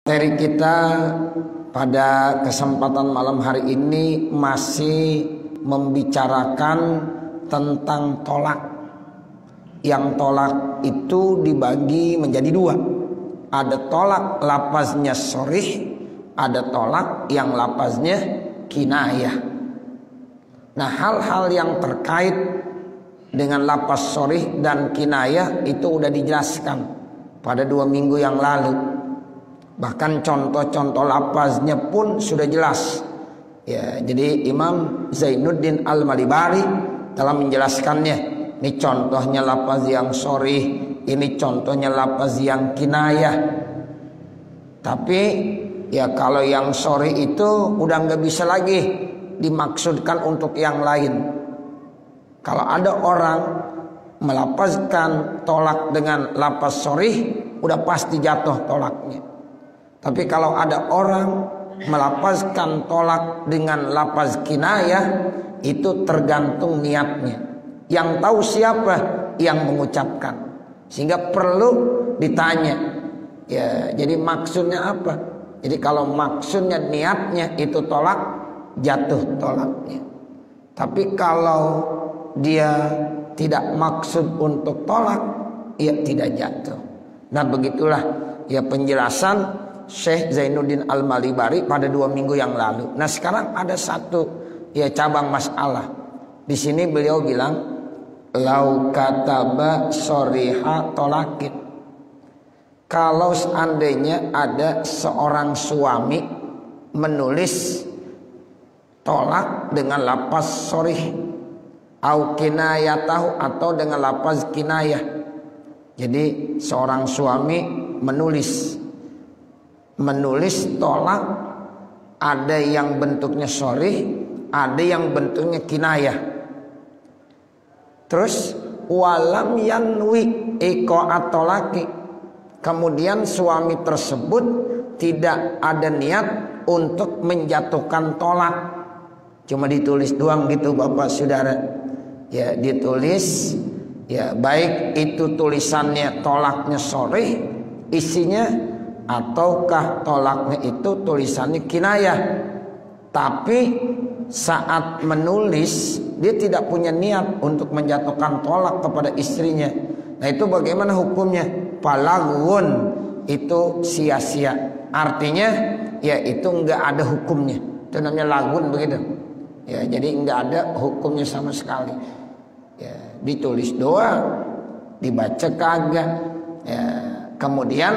Materi kita pada kesempatan malam hari ini masih membicarakan tentang tolak. Yang tolak itu dibagi menjadi dua. Ada tolak lafaznya sharih, ada tolak yang lafaznya kinayah. Nah, hal-hal yang terkait dengan lafaz sharih dan kinayah itu udah dijelaskan pada 2 minggu yang lalu. Bahkan contoh-contoh lafaznya pun sudah jelas. Ya, jadi Imam Zainuddin Al-Malibari dalam menjelaskannya, ini contohnya lafaz yang sharih, ini contohnya lafaz yang kinayah. Tapi ya kalau yang sharih itu udah nggak bisa lagi dimaksudkan untuk yang lain. Kalau ada orang melafazkan tolak dengan lafaz sharih, udah pasti jatuh tolaknya. Tapi kalau ada orang melafazkan tolak dengan lafaz kinayah, itu tergantung niatnya. Yang tahu siapa yang mengucapkan, sehingga perlu ditanya. Ya, jadi maksudnya apa? Jadi kalau maksudnya niatnya itu tolak, jatuh tolaknya. Tapi kalau dia tidak maksud untuk tolak, ya tidak jatuh. Nah, begitulah ya penjelasan Syekh Zainuddin Al-Malibari pada 2 minggu yang lalu. Nah, sekarang ada satu ya cabang masalah. Di sini beliau bilang lau kataba shoriha tolakin. Kalau seandainya ada seorang suami menulis tolak dengan lafaz sharih au kinayatahu atau dengan lafaz kinayah. Jadi seorang suami menulis tolak, ada yang bentuknya sharih, ada yang bentuknya kinayah. Terus walam yanwi iqa'at tolaki, kemudian suami tersebut tidak ada niat untuk menjatuhkan tolak, cuma ditulis doang gitu Bapak Saudara. Ya, ditulis ya, baik itu tulisannya tolaknya sharih isinya, ataukah tolaknya itu tulisannya kinayah. Tapi saat menulis dia tidak punya niat untuk menjatuhkan tolak kepada istrinya. Nah, itu bagaimana hukumnya? Palagun, itu sia-sia. Artinya ya itu enggak ada hukumnya. Itu namanya lagun begitu. Ya, jadi enggak ada hukumnya sama sekali. Ya, ditulis doang, dibaca kagak. Ya, kemudian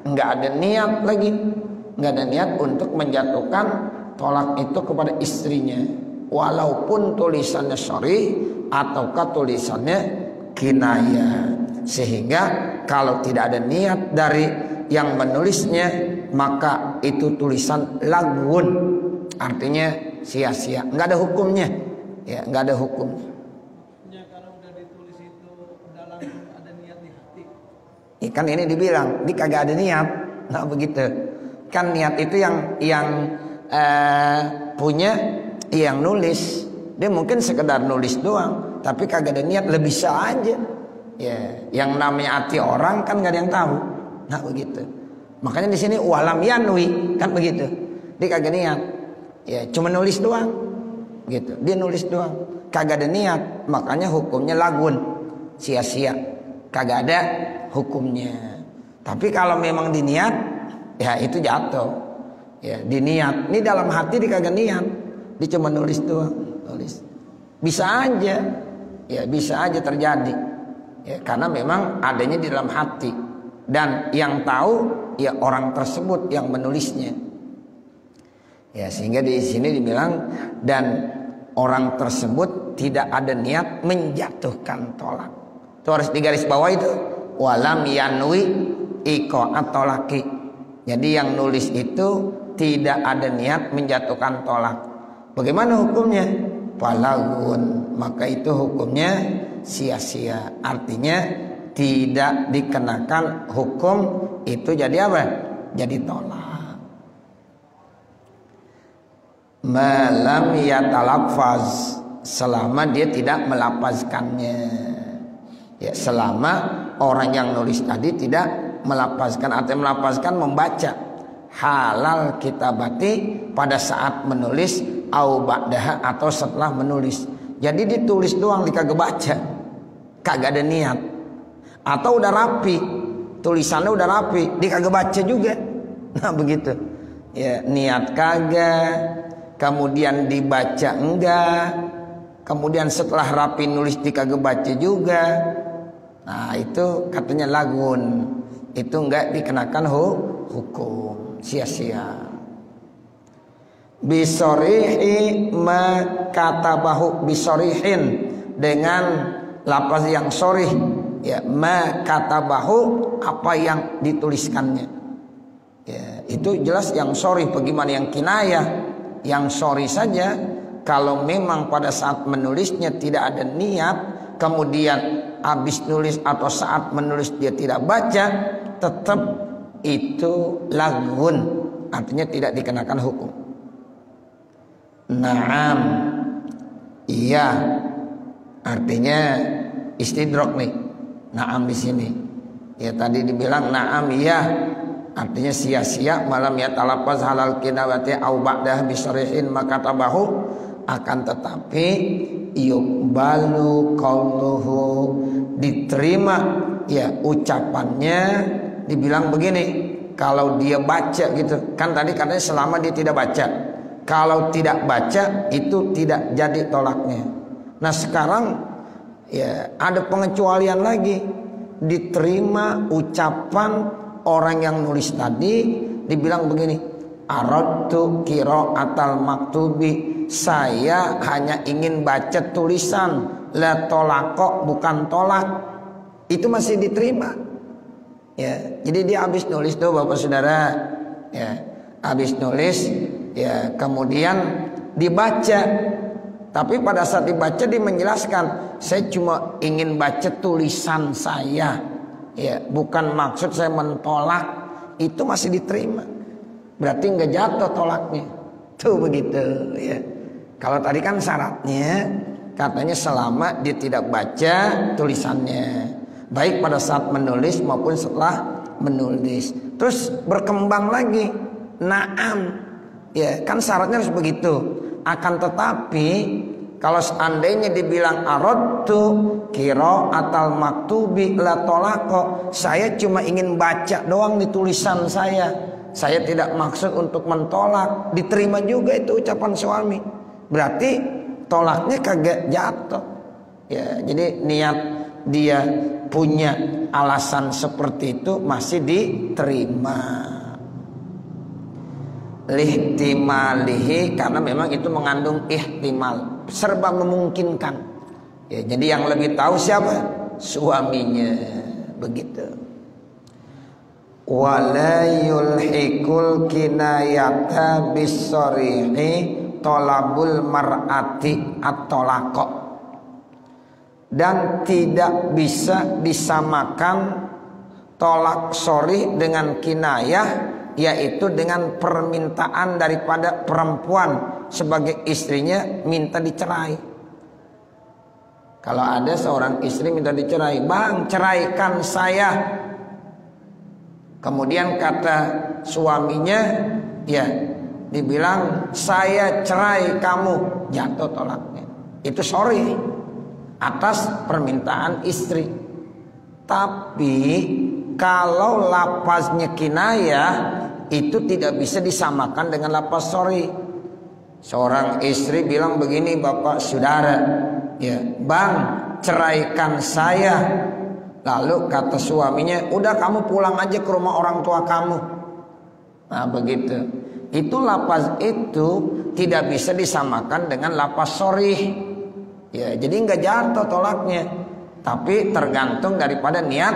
enggak ada niat lagi, enggak ada niat untuk menjatuhkan tolak itu kepada istrinya, walaupun tulisannya sharih ataukah tulisannya kinayah. Sehingga kalau tidak ada niat dari yang menulisnya, maka itu tulisan lagun, artinya sia-sia, enggak ada hukumnya. Ya, enggak ada hukumnya. Kalau udah ditulis itu dalam ada niat di hati. Kan ini dibilang, ini kagak ada niat. Nah, begitu. Kan niat itu yang punya yang nulis. Dia mungkin sekedar nulis doang, tapi kagak ada niat, lebih bisa aja. Ya, yang namanya hati orang kan gak ada yang tahu. Nah, begitu. Makanya di sini walam yanwi, kan begitu. Dia kagak niat. Ya, cuma nulis doang. Gitu. Dia nulis doang, kagak ada niat, makanya hukumnya lagun, sia-sia. Kagak ada hukumnya. Tapi kalau memang diniat, ya itu jatuh. Ya, diniat. Ini dalam hati dia kagak niat, dia cuma nulis doang, nulis. Bisa aja, ya bisa aja terjadi. Ya, karena memang adanya di dalam hati, dan yang tahu ya orang tersebut yang menulisnya. Ya, sehingga di sini dibilang dan orang tersebut tidak ada niat menjatuhkan tolak. Itu harus digaris bawah itu. Walam yanwi iqa'at tolaki. Jadi yang nulis itu tidak ada niat menjatuhkan tolak. Bagaimana hukumnya? Palagun. Maka itu hukumnya sia-sia. Artinya tidak dikenakan hukum itu jadi apa? Jadi tolak. Malam yatalaffaz, selama dia tidak melafazkannya. Ya, selama orang yang nulis tadi tidak melafazkan atau melafazkan membaca. halal kitabati pada saat menulis au ba'daha atau setelah menulis. Jadi ditulis doang dikagak baca, kagak ada niat. Atau udah rapi, tulisannya udah rapi, dikagak baca juga. Nah begitu. Ya, niat kagak, kemudian dibaca enggak, kemudian setelah rapi nulis dikagak baca juga. Nah itu katanya lagun, itu enggak dikenakan hukum, sia-sia. Bisorihi ma katabahu, bisorihin dengan lafaz yang sorih, ya, ma katabahu apa yang dituliskannya. Ya, itu jelas yang sorry. Bagaimana yang kinayah? Yang sorry saja kalau memang pada saat menulisnya tidak ada niat, kemudian habis nulis atau saat menulis dia tidak baca, tetap itu lagun, artinya tidak dikenakan hukum. Naam, iya, artinya istidrok nih. Naam di sini. Ya tadi dibilang naam iya, artinya sia-sia malam ya talafaz halal kinawati au ba'dah bisarihin makatabahu, akan tetapi yuqbalu qauluhu, diterima ya ucapannya. Dibilang begini, kalau dia baca gitu kan, tadi katanya selama dia tidak baca, kalau tidak baca itu tidak jadi tolaknya. Nah sekarang ya ada pengecualian lagi, diterima ucapan orang yang nulis tadi. Dibilang begini, aradtu qira'atal maktubi, saya hanya ingin baca tulisan, la tolako, bukan tolak. Itu masih diterima. Ya, jadi dia habis nulis tuh Bapak Saudara, ya, habis nulis, ya, kemudian dibaca. Tapi pada saat dibaca dia menjelaskan, saya cuma ingin baca tulisan saya, ya, bukan maksud saya mentolak. Itu masih diterima. Berarti nggak jatuh tolaknya. Tuh begitu, ya. Kalau tadi kan syaratnya katanya selama dia tidak baca tulisannya, baik pada saat menulis maupun setelah menulis. Terus berkembang lagi, naam, ya kan syaratnya harus begitu. Akan tetapi kalau seandainya dibilang aradtu qira'atal maktubi la tolako, saya cuma ingin baca doang di tulisan saya tidak maksud untuk mentolak, diterima juga itu ucapan suami. Berarti tolaknya kagak jatuh. Ya, jadi niat dia punya alasan seperti itu masih diterima. Lihtimalihi, karena memang itu mengandung ihtimal, serba memungkinkan. Ya, jadi yang lebih tahu siapa? Suaminya. Begitu. Wala yulhikul kinayata bisorihi tolabul mar'ati at-tolaqa, dan tidak bisa disamakan tolak sorih dengan kinayah, yaitu dengan permintaan daripada perempuan sebagai istrinya minta dicerai. Kalau ada seorang istri minta dicerai, bang ceraikan saya, kemudian kata suaminya, ya dibilang saya cerai kamu, jatuh tolaknya. Itu sorry atas permintaan istri. Tapi kalau lafaznya kinayah itu tidak bisa disamakan dengan lafaz sorry. Seorang istri bilang begini, Bapak Saudara, ya bang ceraikan saya. Lalu kata suaminya, udah kamu pulang aja ke rumah orang tua kamu. Nah begitu. Itu lafaz itu tidak bisa disamakan dengan lafaz sorry. Ya, jadi nggak jatuh tolaknya, tapi tergantung daripada niat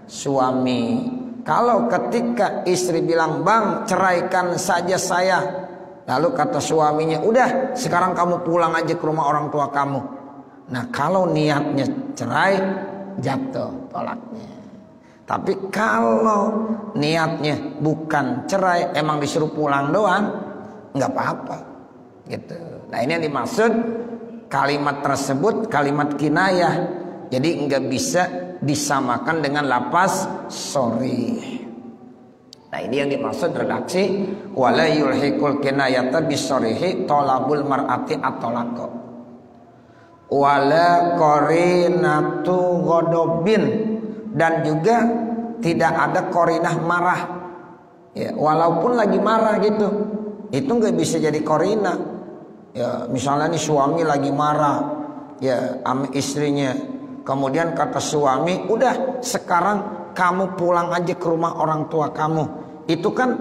suami. Kalau ketika istri bilang bang ceraikan saja saya, lalu kata suaminya udah sekarang kamu pulang aja ke rumah orang tua kamu. Nah kalau niatnya cerai, jatuh tolaknya. Tapi kalau niatnya bukan cerai, emang disuruh pulang doang, nggak apa-apa gitu. Nah ini yang dimaksud kalimat tersebut kalimat kinayah, jadi nggak bisa disamakan dengan lafaz sorry. Nah ini yang dimaksud redaksi wala yulhiqul kinayata bisorihi tolabul mar'ati at-tolaqa wala qarinatu ghadabin, dan juga tidak ada qarinah marah ya, walaupun lagi marah gitu itu nggak bisa jadi qarinah ya. Misalnya nih suami lagi marah ya sama istrinya, kemudian kata suami udah sekarang kamu pulang aja ke rumah orang tua kamu, itu kan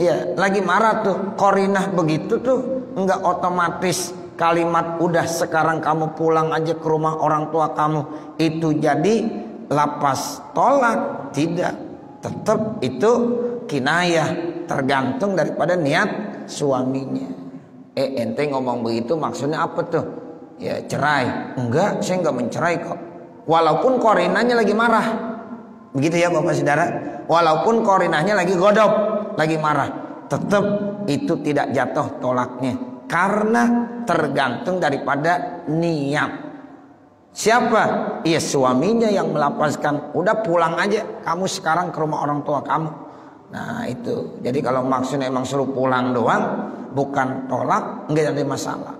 ya lagi marah tuh. Qarinah begitu tuh nggak otomatis kalimat udah sekarang kamu pulang aja ke rumah orang tua kamu itu jadi lapas tolak, tidak, tetap itu kinayah, tergantung daripada niat suaminya. Ente ngomong begitu maksudnya apa tuh? Ya cerai? Enggak, saya enggak mencerai kok. Walaupun qarinahnya lagi marah, begitu ya Bapak Saudara. Walaupun qarinahnya lagi godop, lagi marah, tetap itu tidak jatuh tolaknya, karena tergantung daripada niat. Siapa? Iya suaminya yang melapaskan, udah pulang aja kamu sekarang ke rumah orang tua kamu. Nah itu, jadi kalau maksudnya emang suruh pulang doang, bukan tolak, enggak ada masalah.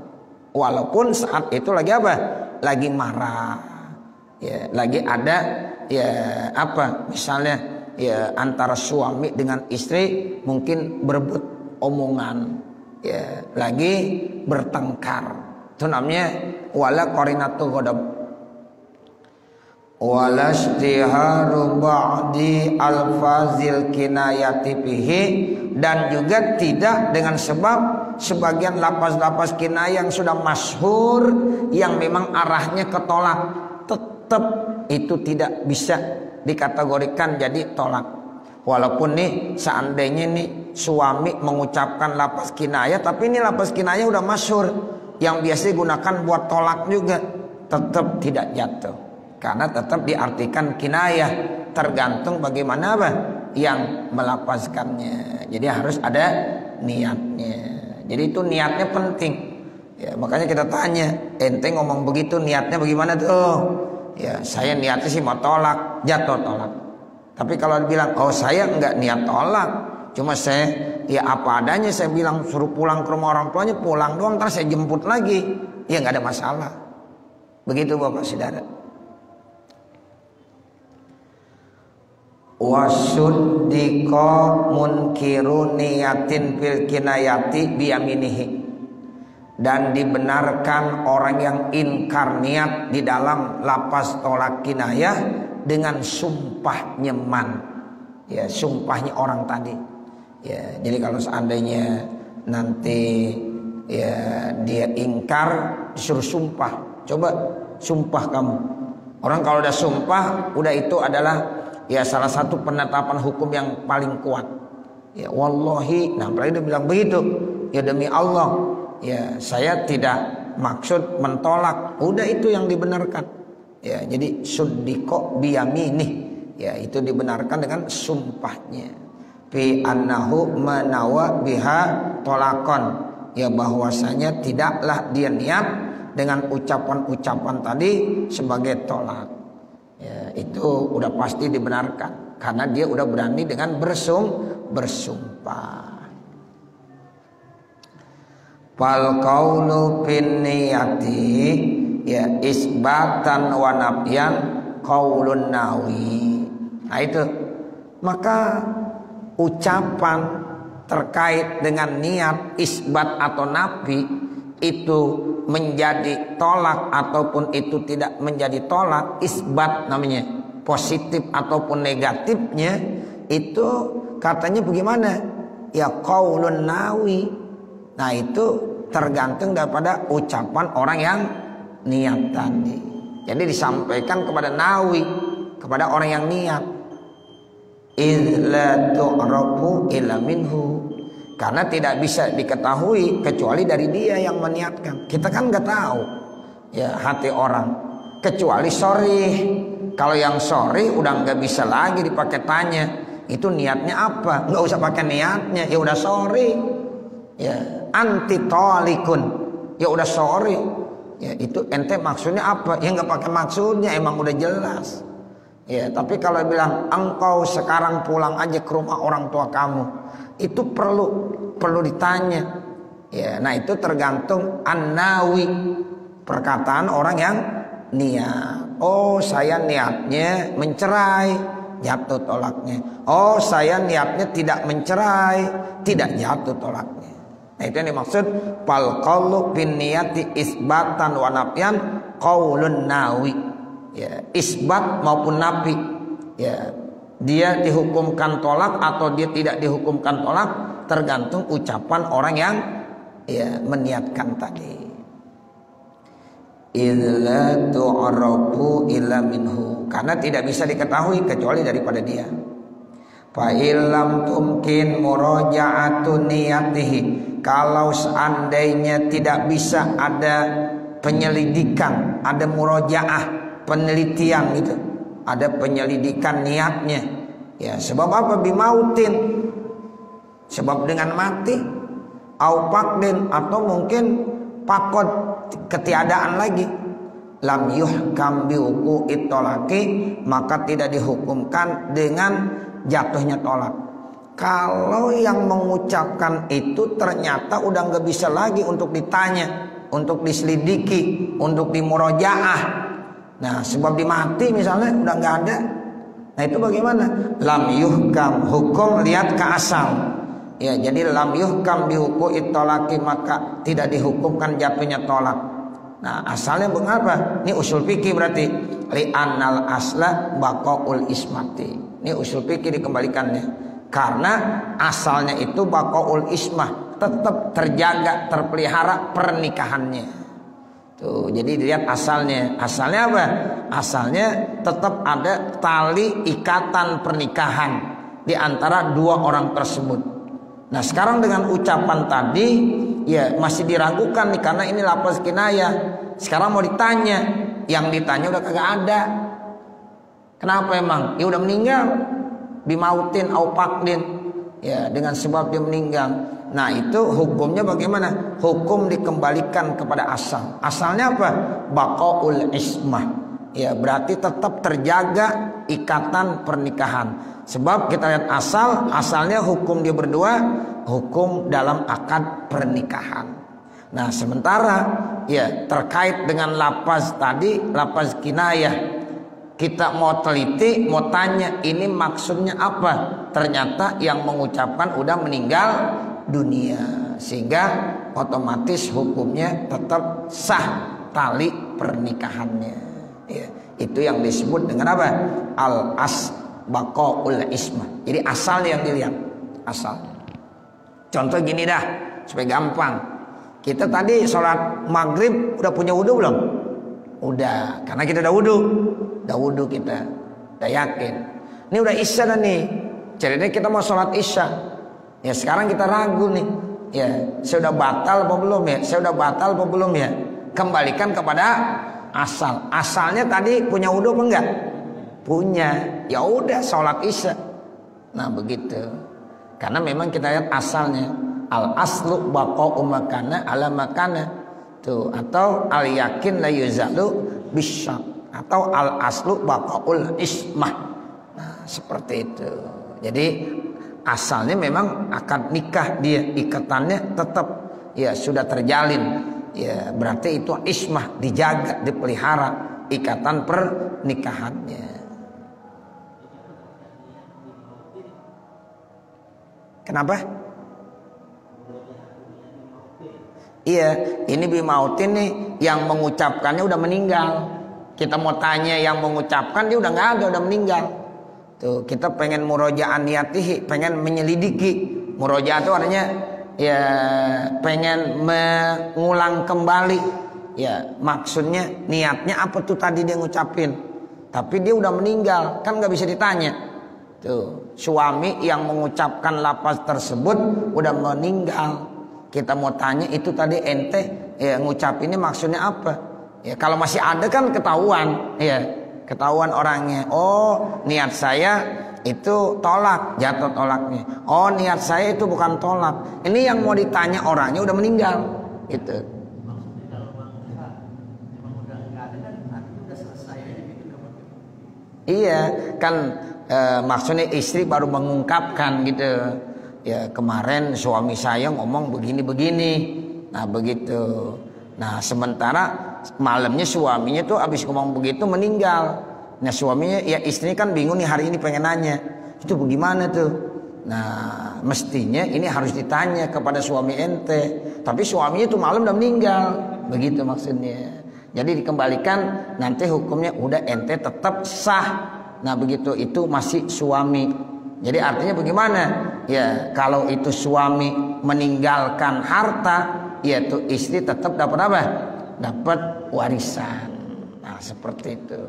Walaupun saat itu lagi apa? Lagi marah, ya lagi ada ya apa? Misalnya ya antara suami dengan istri mungkin berebut omongan, ya lagi bertengkar, itu namanya wala qarinatu ghadab wala istiharu ba'di alfazil kinayati bihi, dan juga tidak dengan sebab sebagian lapas-lapas kinayah yang sudah masyhur yang memang arahnya ke tolak, tetap itu tidak bisa dikategorikan jadi tolak. Walaupun nih seandainya nih suami mengucapkan lapas kinayah, tapi ini lapas kinayah udah masyhur yang biasa digunakan buat tolak juga, tetap tidak jatuh, karena tetap diartikan kinayah, tergantung bagaimana apa yang melapaskannya. Jadi harus ada niatnya. Jadi itu niatnya penting ya, makanya kita tanya, ente ngomong begitu niatnya bagaimana tuh? Ya saya niatnya sih mau tolak, jatuh tolak. Tapi kalau bilang oh saya enggak niat tolak, cuma saya ya apa adanya, saya bilang suruh pulang ke rumah orang tuanya, pulang doang, ntar saya jemput lagi, ya nggak ada masalah. Begitu Bapak Saudara. Wasuddiqa munkiru niyatin fil kinayati biyaminihi, dan dibenarkan orang yang ingkar niat di dalam lapas tolak kinayah dengan sumpah nyeman, ya sumpahnya orang tadi ya. Jadi kalau seandainya nanti ya dia ingkar, disuruh sumpah, coba sumpah kamu. Orang kalau udah sumpah, udah itu adalah ya salah satu penetapan hukum yang paling kuat. Ya wallahi, nah apalagi dia bilang begitu, ya demi Allah, ya saya tidak maksud mentolak, udah itu yang dibenarkan. Ya jadi suddiqa biyaminih, ya itu dibenarkan dengan sumpahnya. Fi annahu manawa biha tolakon, ya bahwasanya tidaklah dia niat dengan ucapan-ucapan tadi sebagai tolak. Ya, itu udah pasti dibenarkan karena dia udah berani dengan bersumpah. Fal qaulu fin niyati ya isbatan wa nafyan qaulun nawi. Nah itu, maka ucapan terkait dengan niat isbat atau nafi itu menjadi tolak ataupun itu tidak menjadi tolak, isbat namanya, positif ataupun negatifnya itu katanya bagaimana? Ya qaulun nawi. Nah itu tergantung daripada ucapan orang yang niat tadi. Jadi disampaikan kepada nawi, kepada orang yang niat. Illa tu'rafu illa minhu, karena tidak bisa diketahui kecuali dari dia yang meniatkan. Kita kan nggak tahu ya hati orang, kecuali sorry. Kalau yang sorry udah nggak bisa lagi dipakai tanya itu niatnya apa, nggak usah pakai niatnya, ya udah sorry. Ya anti tolikun, ya udah sorry. Ya itu ente maksudnya apa? Ya nggak pakai maksudnya, emang udah jelas. Ya, tapi kalau bilang engkau sekarang pulang aja ke rumah orang tua kamu, itu perlu ditanya. Ya, nah itu tergantung an-nawi, perkataan orang yang niat. Oh, saya niatnya mencerai, jatuh tolaknya. Oh, saya niatnya tidak mencerai, tidak jatuh tolaknya. Nah, itu yang dimaksud fal qaulu bin niyati isbatan wa nafyan qaulun nawi. Ya, isbat maupun nafi, ya, dia dihukumkan tolak atau dia tidak dihukumkan tolak tergantung ucapan orang yang ya meniatkan tadi. Illa tu'rafu illa minhu, karena tidak bisa diketahui kecuali daripada dia. Fa illam tumkin muraja'atu niyatihi, kalau seandainya tidak bisa ada penyelidikan, ada muraja'ah, penelitian gitu, ada penyelidikan niatnya. Ya, sebab apa? Bimautin, sebab dengan mati, au faqdin, atau mungkin pakod, ketiadaan lagi. Lam yuhkam biuku itolaki, maka tidak dihukumkan dengan jatuhnya tolak. Kalau yang mengucapkan itu ternyata udah nggak bisa lagi untuk ditanya, untuk diselidiki, untuk dimurajaah. Nah, sebab dimati misalnya udah nggak ada. Nah, itu bagaimana? Lam yuhkam, hukum lihat ke asal. Ya, jadi lam yuhkam bihuku itolaki, maka tidak dihukumkan jatuhnya tolak. Nah, asalnya mengapa? Ini usul fikih berarti li annal asla baqaul ismati. Ini usul fikih dikembalikannya. Karena asalnya itu baqaul ismah, tetap terjaga, terpelihara pernikahannya. Tuh, jadi dilihat asalnya. Asalnya apa? Asalnya tetap ada tali ikatan pernikahan di antara dua orang tersebut. Nah, sekarang dengan ucapan tadi ya masih diragukan nih, karena ini lafaz kinayah. Sekarang mau ditanya, yang ditanya udah kagak ada. Kenapa emang? Ya udah meninggal. Bimautin au faqdin. Ya, dengan sebab dia meninggal. Nah, itu hukumnya bagaimana? Hukum dikembalikan kepada asal. Asalnya apa? Baqaul ismah. Ya, berarti tetap terjaga ikatan pernikahan. Sebab kita lihat asalnya hukum dia berdua, hukum dalam akad pernikahan. Nah, sementara ya terkait dengan lafaz tadi, lafaz kinayah, kita mau teliti, mau tanya ini maksudnya apa? Ternyata yang mengucapkan udah meninggal dunia, sehingga otomatis hukumnya tetap sah tali pernikahannya. Ya, itu yang disebut dengan apa? Al as baqaul ismah. Jadi asalnya yang dilihat, asal. Contoh gini dah supaya gampang. Kita tadi sholat maghrib udah punya wudu belum? Udah, karena kita udah wudu kita, udah yakin. Ini udah isya dah nih. Ceritanya kita mau sholat isya. Ya sekarang kita ragu nih. Ya, saya udah batal apa belum ya? Saya udah batal apa belum ya? Kembalikan kepada asal. Asalnya tadi punya wudu apa enggak? Punya. Ya udah sholat isya. Nah begitu. Karena memang kita lihat asalnya. Al aslu baqa'u makana ala makana. Tuh, atau al yakin la yuzalu bisyak, atau al aslu baqaul ismah. Nah, seperti itu. Jadi asalnya memang akad nikah dia ikatannya tetap ya sudah terjalin. Ya, berarti itu ismah, dijaga, dipelihara ikatan pernikahannya. Kenapa? Iya, ini bimautin nih, yang mengucapkannya udah meninggal. Kita mau tanya yang mengucapkan, dia udah nggak ada, udah meninggal. Tuh, kita pengen muroja'an niyatihi, pengen menyelidiki. Muroja'ah itu artinya ya pengen mengulang kembali. Ya, maksudnya niatnya apa tuh tadi dia ngucapin. Tapi dia udah meninggal, kan nggak bisa ditanya. Tuh, suami yang mengucapkan lafaz tersebut udah meninggal. Kita mau tanya itu tadi ente ya ngucapinnya maksudnya apa? Ya kalau masih ada kan ketahuan, ya ketahuan orangnya. Oh, niat saya itu tolak, jatuh tolaknya. Oh, niat saya itu bukan tolak. Ini yang mau ditanya orangnya udah meninggal, gitu. Iya, kan maksudnya istri baru mengungkapkan gitu. Ya kemarin suami saya ngomong begini-begini. Nah begitu. Nah sementara malamnya suaminya tuh abis ngomong begitu meninggal. Nah suaminya ya istrinya kan bingung nih hari ini pengen nanya. Itu bagaimana tuh? Nah mestinya ini harus ditanya kepada suami ente. Tapi suaminya tuh malam udah meninggal. Begitu maksudnya. Jadi dikembalikan nanti hukumnya udah ente tetap sah. Nah begitu itu masih suami. Jadi artinya bagaimana? Ya kalau itu suami meninggalkan harta, ya itu istri tetap dapat apa? Dapat warisan. Nah seperti itu.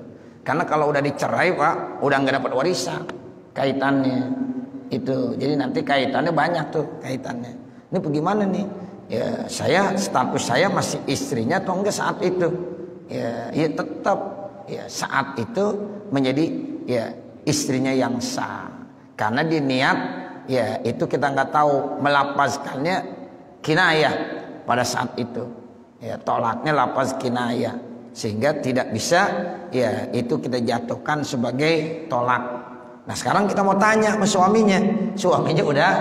Karena kalau udah dicerai Pak, udah nggak dapat warisan kaitannya itu. Jadi nanti kaitannya banyak tuh kaitannya. Ini bagaimana nih? Ya saya status saya masih istrinya atau enggak saat itu? Ya tetap ya saat itu menjadi ya istrinya yang sah. Karena di niat ya itu kita nggak tahu melapazkannya kinayah pada saat itu. Ya tolaknya lapaz kinayah sehingga tidak bisa ya itu kita jatuhkan sebagai tolak. Nah sekarang kita mau tanya sama suaminya. Suaminya udah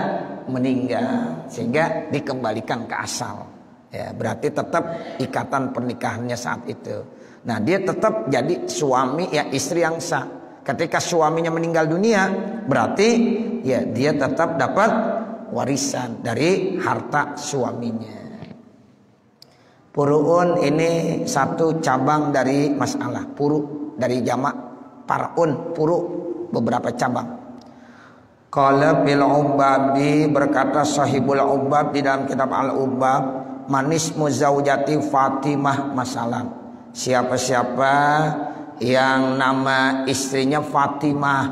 meninggal sehingga dikembalikan ke asal. Ya berarti tetap ikatan pernikahannya saat itu. Nah dia tetap jadi suami ya istri yang sah. Ketika suaminya meninggal dunia, berarti ya dia tetap dapat warisan dari harta suaminya. Puruun ini satu cabang dari masalah. Puru dari jamak paraun, puru beberapa cabang. Qala bil Ubabi berkata sahibul Ubab di dalam kitab Al-Ubab, manismu zaujati Fatimah masalam. Siapa-siapa yang nama istrinya Fatimah.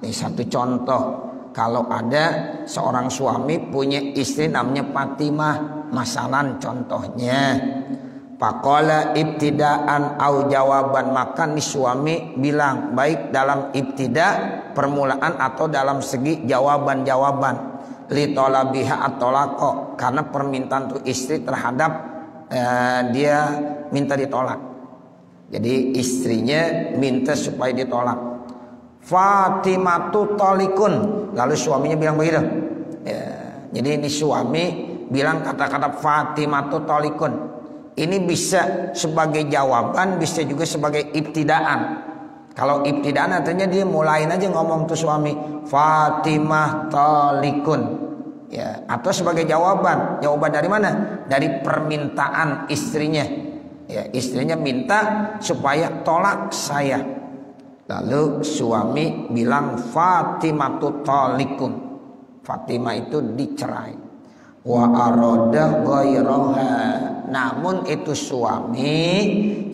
Ini satu contoh. Kalau ada seorang suami punya istri namanya Fatimah, masalan contohnya. Faqala ibtidaan au jawaban, maka nih suami bilang baik dalam ibtida permulaan atau dalam segi jawaban-jawaban. Li talabiha at-talaqa, karena permintaan tuh istri terhadap dia minta ditolak. Jadi istrinya minta supaya ditolak. Fatimatu talikun. Lalu suaminya bilang begitu. Ya, jadi ini suami bilang kata-kata Fatimatu talikun. Ini bisa sebagai jawaban, bisa juga sebagai ibtidaan. Kalau ibtidaan artinya dia mulain aja ngomong tuh suami, Fatimah talikun. Ya, atau sebagai jawaban. Jawaban dari mana? Dari permintaan istrinya. Ya, istrinya minta supaya tolak saya. Lalu suami bilang Fatimatu talikun. Fatimah itu dicerai. Wa arada ghairaha. Namun itu suami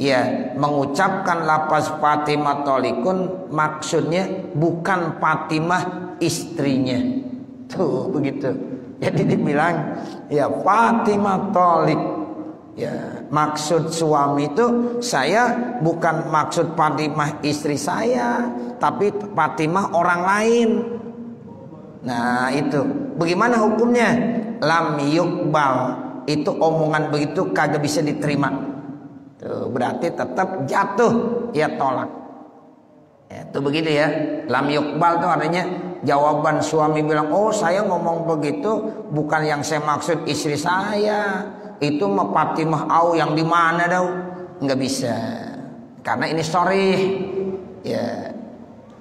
ya mengucapkan lafaz Fatimah talikun maksudnya bukan Fatimah istrinya. Tuh begitu. Jadi dibilang ya Fatimah talik. Ya, maksud suami itu saya bukan maksud Fatimah istri saya, tapi Fatimah orang lain. Nah itu, bagaimana hukumnya? Lam yukbal, itu omongan begitu kagak bisa diterima. Tuh, berarti tetap jatuh, ya tolak. Ya, itu begitu ya. Lam yukbal itu artinya jawaban suami bilang, oh saya ngomong begitu bukan yang saya maksud istri saya. Itu mah Fatimah au yang di mana dong? Nggak bisa. Karena ini sharih. Ya.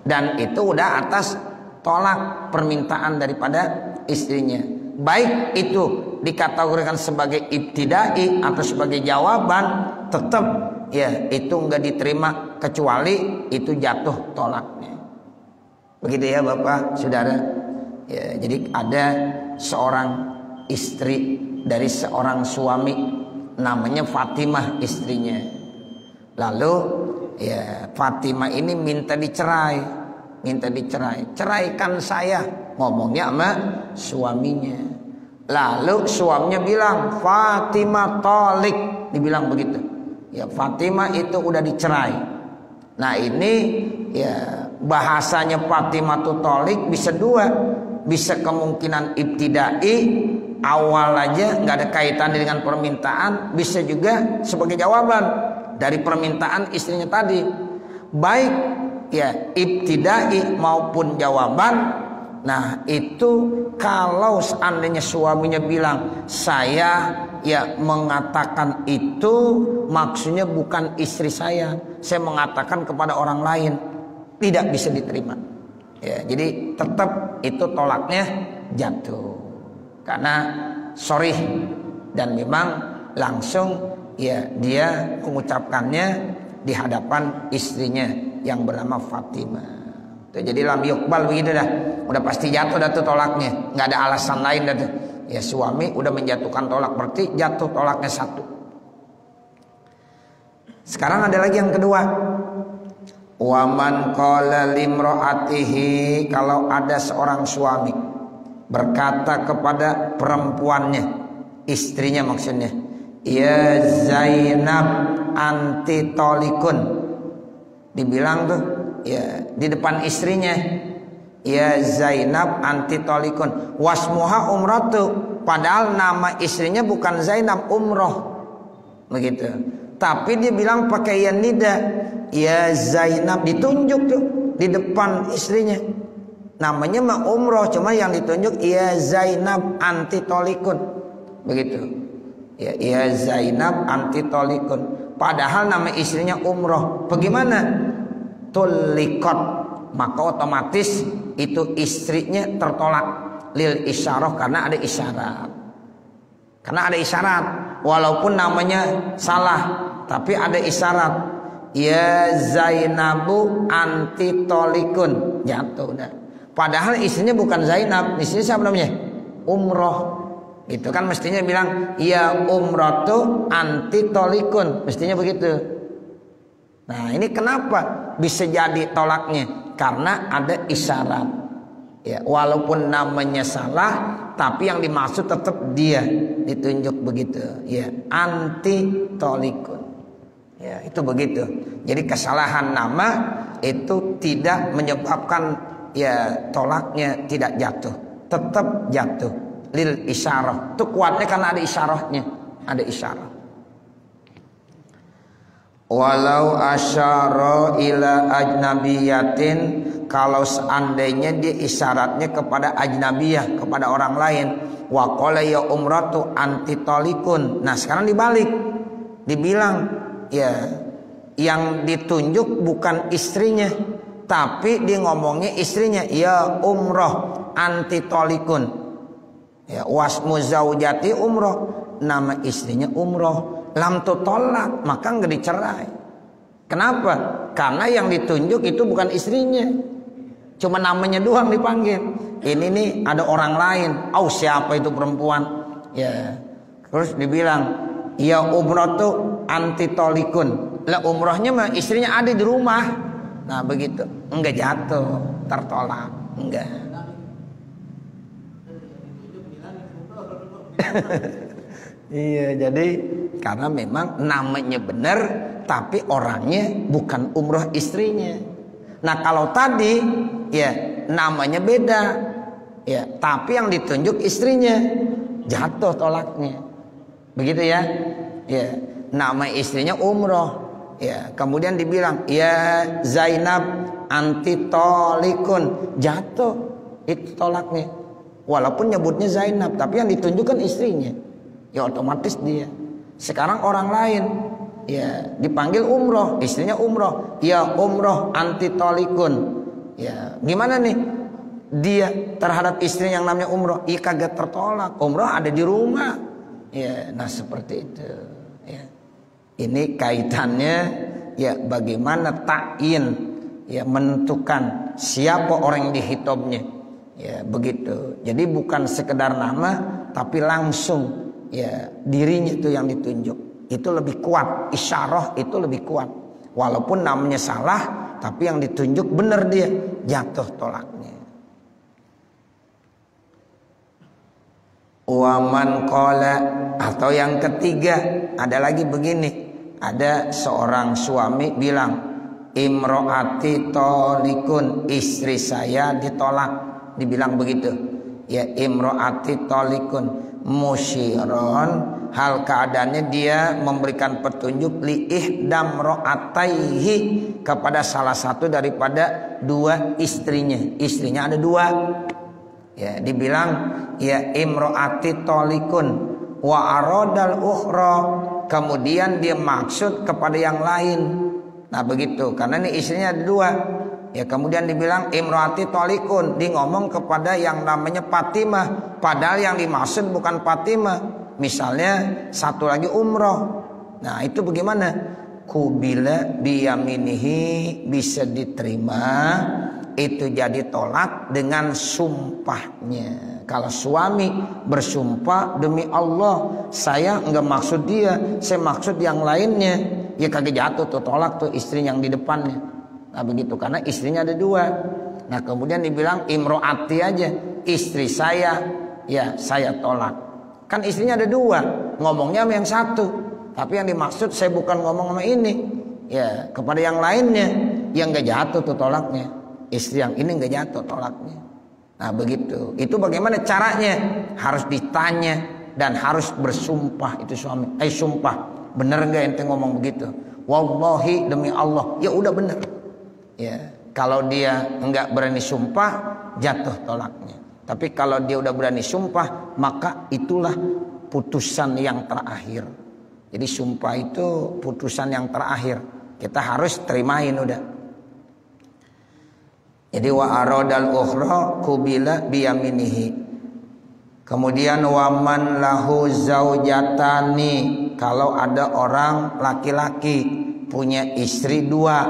Dan itu udah atas tolak permintaan daripada istrinya. Baik itu dikategorikan sebagai ibtidai atau sebagai jawaban, tetap ya itu nggak diterima kecuali itu jatuh tolaknya. Begitu ya Bapak, Saudara. Ya, jadi ada seorang istri dari seorang suami namanya Fatimah istrinya. Lalu ya Fatimah ini minta dicerai. Ceraikan saya, ngomongnya sama suaminya. Lalu suaminya bilang Fatimah talik, dibilang begitu. Ya Fatimah itu udah dicerai. Nah ini ya bahasanya Fatimah talik bisa dua. Bisa kemungkinan ibtidai, awal aja nggak ada kaitan dengan permintaan, bisa juga sebagai jawaban dari permintaan istrinya tadi. Baik ya ibtidai maupun jawaban. Nah itu kalau seandainya suaminya bilang saya ya mengatakan itu maksudnya bukan istri saya mengatakan kepada orang lain, tidak bisa diterima. Ya, jadi tetap itu tolaknya jatuh karena sorry dan memang langsung ya dia mengucapkannya di hadapan istrinya yang bernama Fatimah. Tuh, jadi lam yukbal begitu dah. Udah pasti jatuh dah tuh tolaknya. Nggak ada alasan lain dah tuh. Ya suami udah menjatuhkan tolak berarti jatuh tolaknya satu. Sekarang ada lagi yang kedua. Waman qala limro'atihi, kalau ada seorang suami berkata kepada perempuannya, istrinya maksudnya, ya Zainab anti tolikun, dibilang tuh ya di depan istrinya, ya Zainab anti tolikun wasmuha umratu, padahal nama istrinya bukan Zainab, umroh begitu, tapi dia bilang pakai ya nida, ya Zainab, ditunjuk tuh di depan istrinya, namanya mah umroh cuma yang ditunjuk ya Zainab anti tolikun begitu. Ya Zainab anti tolikun, padahal nama istrinya umroh. Bagaimana? Tulikot, maka otomatis itu istrinya tertolak lil isyarah, karena ada isyarat. Karena ada isyarat, walaupun namanya salah, tapi ada isyarat. Ya Zainabu anti tolikun, jatuh dah. Padahal istrinya bukan Zainab, istrinya siapa namanya? Umroh. Itu kan mestinya bilang ya umratu anti tolikun, mestinya begitu. Nah ini kenapa bisa jadi tolaknya? Karena ada isyarat. Ya, walaupun namanya salah, tapi yang dimaksud tetap dia, ditunjuk begitu. Ya anti tolikun. Ya itu begitu. Jadi kesalahan nama itu tidak menyebabkan ya tolaknya tidak jatuh, tetap jatuh. Lil isyarah, itu kuatnya karena ada isyarahnya, ada isyarah. Walau asyara ila ajnabiyatin, kalau seandainya dia isyaratnya kepada ajnabiyah, kepada orang lain, wa qala ya umratu anti tolikun. Nah sekarang dibalik, dibilang ya yang ditunjuk bukan istrinya, tapi dia ngomongnya istrinya, ya umroh anti tolikun. Ya wasmu zaujati umroh, nama istrinya umroh, lam tutolak, maka nggak dicerai. Kenapa? Karena yang ditunjuk itu bukan istrinya, cuma namanya doang dipanggil. Ini nih ada orang lain. Oh siapa itu perempuan? Ya terus dibilang ya umroh tuh anti tolikun. Lah umrohnya mah istrinya ada di rumah. Nah begitu, enggak jatuh, tertolak, enggak. Iya, jadi karena memang namanya benar, tapi orangnya bukan umroh istrinya. Nah kalau tadi ya namanya beda, ya tapi yang ditunjuk istrinya, jatuh tolaknya, begitu ya. Ya nama istrinya umroh, ya kemudian dibilang ya Zainab anti tolikun, jatuh itu tolaknya. Walaupun nyebutnya Zainab, tapi yang ditunjukkan istrinya, ya otomatis dia. Sekarang orang lain, ya dipanggil umroh, istrinya umroh, ya umroh anti tolikun. Ya gimana nih dia terhadap istrinya yang namanya umroh? Iya kagak tertolak, umroh ada di rumah. Ya, nah seperti itu. Ya. Ini kaitannya, ya bagaimana ta'yin, ya menentukan siapa orang yang dihitobnya. Ya begitu. Jadi bukan sekedar nama, tapi langsung ya dirinya itu yang ditunjuk. Itu lebih kuat, isyarah itu lebih kuat. Walaupun namanya salah, tapi yang ditunjuk benar dia, jatuh tolaknya. Waman qala, atau yang ketiga ada lagi begini. Ada seorang suami bilang, imro'ati tolikun, istri saya ditolak. Dibilang begitu, ya imro'ati tolikun musyiron hal keadaannya dia memberikan petunjuk li ihdam ro'ataihi kepada salah satu daripada dua istrinya. Istrinya ada dua. Ya, dibilang ya imro'ati tolikun wa arodal ukhra, kemudian dia maksud kepada yang lain. Nah begitu, karena ini istrinya ada dua. Ya kemudian dibilang imro'ati tolikun, dia ngomong kepada yang namanya Fatimah, padahal yang dimaksud bukan Fatimah. Misalnya satu lagi umroh. Nah itu bagaimana? Kubila biyaminihi, bisa diterima. Itu jadi tolak dengan sumpahnya. Kalau suami bersumpah demi Allah, saya enggak maksud dia, saya maksud yang lainnya, ya kagak jatuh tuh, tolak tuh istri yang di depannya. Nah begitu, karena istrinya ada dua. Nah kemudian dibilang imro'ati aja, istri saya, ya saya tolak. Kan istrinya ada dua, ngomongnya sama yang satu, tapi yang dimaksud saya bukan ngomong sama ini, ya kepada yang lainnya, yang gak jatuh tuh tolaknya. Istri yang ini gak jatuh tolaknya. Nah begitu, itu bagaimana caranya? Harus ditanya dan harus bersumpah itu suami. Sumpah, bener gak ente ngomong begitu? Wallahi demi Allah, ya udah bener. Ya kalau dia enggak berani sumpah, jatuh tolaknya. Tapi kalau dia udah berani sumpah, maka itulah putusan yang terakhir. Jadi sumpah itu putusan yang terakhir. Kita harus terimain udah. Jadi wa aradal ukhra kubila biyaminihi. Kemudian waman lahu zaujatani, kalau ada orang laki-laki punya istri dua,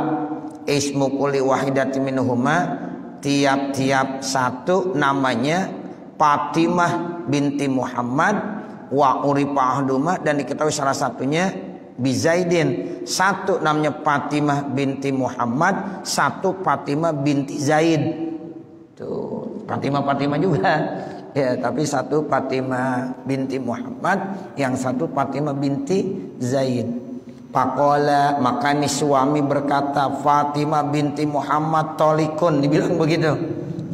ismu kulli wahidati minhuma, tiap-tiap satu namanya Fatimah binti Muhammad wa urifa ahduma, dan diketahui salah satunya Bizaidin. Satu namanya Fatimah binti Muhammad, satu Fatimah binti Zaid. Tuh, Fatimah juga. Ya, tapi satu Fatimah binti Muhammad, yang satu Fatimah binti Zaid. Pakola, maka ini suami berkata, Fatimah binti Muhammad tolikun, dibilang begitu.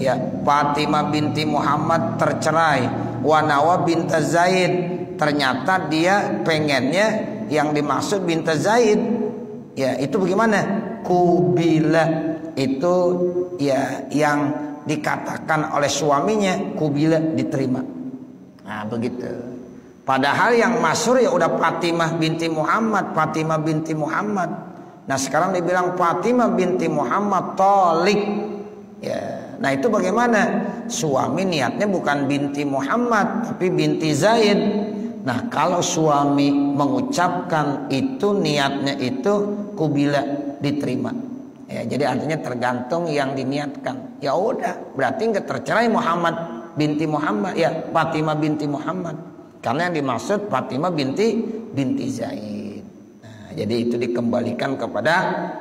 Ya, Fatimah binti Muhammad tercerai. Wanawa binta Zaid, ternyata dia pengennya yang dimaksud binta Zaid. Ya, itu bagaimana? Kubila, itu ya yang dikatakan oleh suaminya, kubila, diterima. Nah begitu. Padahal yang masyhur ya udah Fatimah binti Muhammad, Fatimah binti Muhammad. Nah sekarang dibilang Fatimah binti Muhammad tolik. Ya, nah itu bagaimana? Suami niatnya bukan binti Muhammad, tapi binti Zaid. Nah kalau suami mengucapkan itu, niatnya itu kubila, diterima. Ya, jadi artinya tergantung yang diniatkan. Ya udah, berarti nggak tercerai Muhammad binti Muhammad, ya Fatimah binti Muhammad. Karena yang dimaksud Fatimah binti Zaid. Nah, jadi itu dikembalikan kepada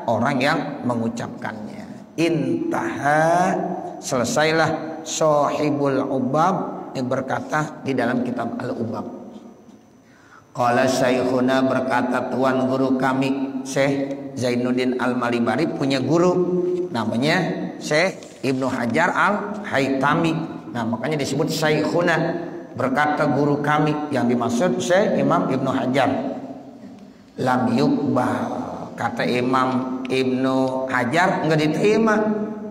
orang yang mengucapkannya. Intaha, selesailah Sohibul Ubab berkata di dalam kitab Al-Ubab. Qala Syekhuna, berkata tuan guru kami Syekh Zainuddin Al-Malibari punya guru namanya Syekh Ibnu Hajar Al-Haytami. Nah makanya disebut Syekhuna. Berkata guru kami, yang dimaksud Syekh Imam Ibnu Hajar. Lam yukbal, kata Imam Ibnu Hajar, enggak diterima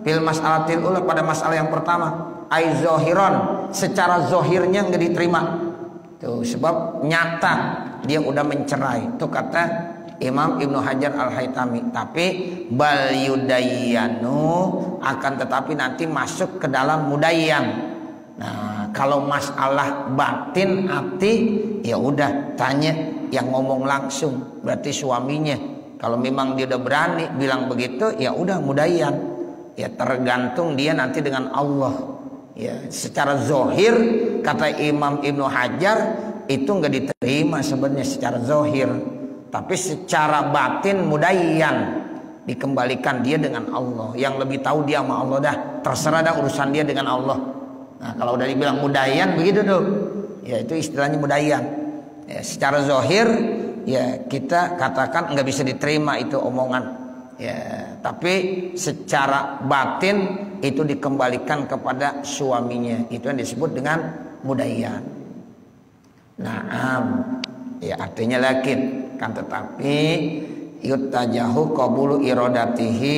fil mas'alatil ula, pada masalah yang pertama. Ai zohiron, secara zohirnya enggak diterima. Tuh, sebab nyata dia udah mencerai. Itu kata Imam Ibnu Hajar Al-Haytami. Tapi bal yudayyanu, akan tetapi nanti masuk ke dalam mudayyan. Nah, kalau masalah batin hati, ya udah tanya yang ngomong langsung, berarti suaminya. Kalau memang dia udah berani bilang begitu, ya udah mudayyan. Ya tergantung dia nanti dengan Allah. Ya, secara zohir kata Imam Ibnu Hajar itu nggak diterima sebenarnya secara zohir, tapi secara batin mudayyan, dikembalikan dia dengan Allah. Yang lebih tahu dia sama Allah dah, terserah dah urusan dia dengan Allah. Nah kalau udah dibilang mudayyan begitu tuh, ya itu istilahnya mudayyan. Ya, secara zohir ya kita katakan nggak bisa diterima itu omongan. Ya, tapi secara batin itu dikembalikan kepada suaminya. Itu yang disebut dengan mudayyan. Naam. Ya artinya lakin, kan tetapi yutajahu qabulu iradatihi,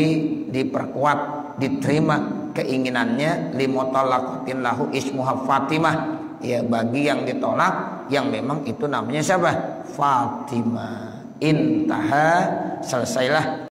diperkuat, diterima keinginannya, limutallaqatin lahu ismuha Fatimah, ya bagi yang ditolak yang memang itu namanya siapa? Fatimah. Intaha, selesailah